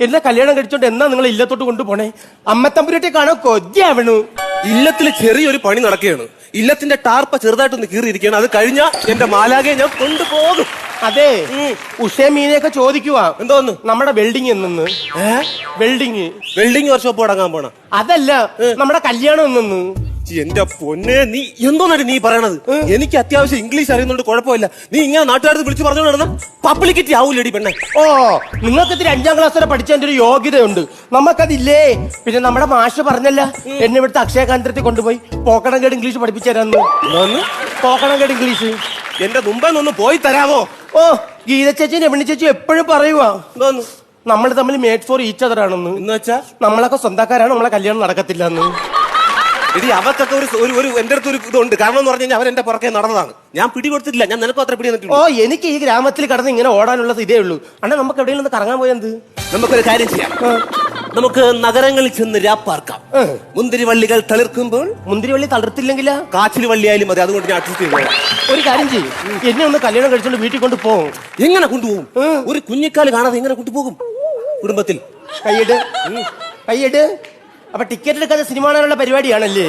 എന്നെ കല്യാണം കഴിച്ചോണ്ട് എന്നാ നിങ്ങൾ ഇല്ലത്തോട്ട് കൊണ്ടുപോണേ? അമ്മത്തമ്പുരട്ടെ കാണാൻ കൊതിയാവണു. ഇല്ലത്തിൽ ചെറിയൊരു പണി നടക്കുകയാണ്. ഇല്ലത്തിന്റെ ടാർപ്പ ചെറുതായിട്ടൊന്ന് കീറിയിരിക്കുകയാണ്. അത് കഴിഞ്ഞാൽ എന്റെ മാലാകെ ഞാൻ കൊണ്ടുപോകും. അതെ, ഉഷേ മീനെയൊക്കെ ചോദിക്കുവാ എന്തോന്ന് നമ്മുടെ വെൽഡിങ് നിന്ന്. വെൽഡിങ് വർക്ക്ഷോപ്പ് തുടങ്ങാൻ പോണ? അതല്ല, നമ്മുടെ കല്യാണം നിന്ന്. എന്റെ പൊന്നെ, നീ എന്തോന്നാണ് നീ പറയണത്? എനിക്ക് അത്യാവശ്യം ഇംഗ്ലീഷ് അറിയുന്നുണ്ട്, കുഴപ്പമില്ല. നീ ഇങ്ങനെ നാട്ടുകാർക്ക് വിളിച്ചു പറഞ്ഞു നടന്ന പബ്ലിക്കിറ്റി ആവൂലടി പെണ്ണെ. ഓ, നിങ്ങൾക്ക് ഇത്തിരി 5ാം ക്ലാസ് വരെ പഠിച്ചതിന്റെ ഒരു യോഗ്യതയുണ്ട്, നമുക്കതില്ലേ? പിന്നെ നമ്മുടെ മാഷ് പറഞ്ഞല്ല, എന്നെ ഇവിടുത്തെ അക്ഷയ കേന്ദ്രത്തിൽ കൊണ്ടുപോയി പോക്കണംകേട് ഇംഗ്ലീഷ് പഠിപ്പിച്ചു തരാന്ന്. പോക്കണംകേട് ഇംഗ്ലീഷ് എന്റെ മുമ്പേ ഒന്ന് പോയി തരാമോ? ഓ, ഗീത ചേച്ചി രമണി ചേച്ചി എപ്പോഴും പറയുവാ നമ്മൾ തമ്മിൽ മേഡ് ഫോർ ഈച്ച് അതർ ആണെന്ന്. എന്ന് വെച്ചാ നമ്മളൊക്കെ സ്വന്തക്കാരാണ്, നമ്മളെ കല്യാണം നടക്കത്തില്ല എന്ന്. എടി, അവർക്കൊക്കെ ഒരു എന്റെ അടുത്ത് ഒരു ഇതുണ്ട്. കാരണം എന്ന് പറഞ്ഞു കഴിഞ്ഞാൽ അവരെന്റെ പുറകെ നടന്നതാണ്. ഞാൻ പിടി കൊടുത്തിട്ടില്ല. ഞാൻ നിനക്കും അത്ര പിടി തന്നിട്ടുണ്ട്. ഓ, എനിക്ക് ഈ ഗ്രാമത്തിൽ കടന്ന് ഇങ്ങനെ ഓടാനുള്ളത് ഇതേ ഉള്ളൂ. അണ്ണാ, നമുക്ക് എവിടെയെങ്കിലും ഒന്ന് കറങ്ങാൻ പോയത്? നമുക്കൊരു കാര്യം ചെയ്യാം. നമുക്ക് നഗരങ്ങളിൽ ചെന്ന് രാപ്പാർക്കാം. മുന്തിരിവള്ളികൾ തളിർക്കുമ്പോൾ. മുന്തിരിവള്ളി തളിർത്തില്ലെങ്കിലാ? കാച്ചിൽ വള്ളിയായാലും മതി. അതുകൊണ്ട് ഞാൻ അഡ്ജസ്റ്റ് ചെയ്തു. ഒരു കാര്യം ചെയ്യും, എന്നെ ഒന്ന് കല്യാണം കഴിച്ചോണ്ട് വീട്ടിൽ കൊണ്ടുപോകും. എങ്ങനെ കൊണ്ടുപോകും? ഒരു കുഞ്ഞിക്കാല് കാണാതെ എങ്ങനെ കൊണ്ടുപോകും? കുടുംബത്തിൽ കൈയ്യട്. അപ്പൊ ടിക്കറ്റ് എടുക്കാതെ സിനിമ കാണാനുള്ള പരിപാടിയാണല്ലേ?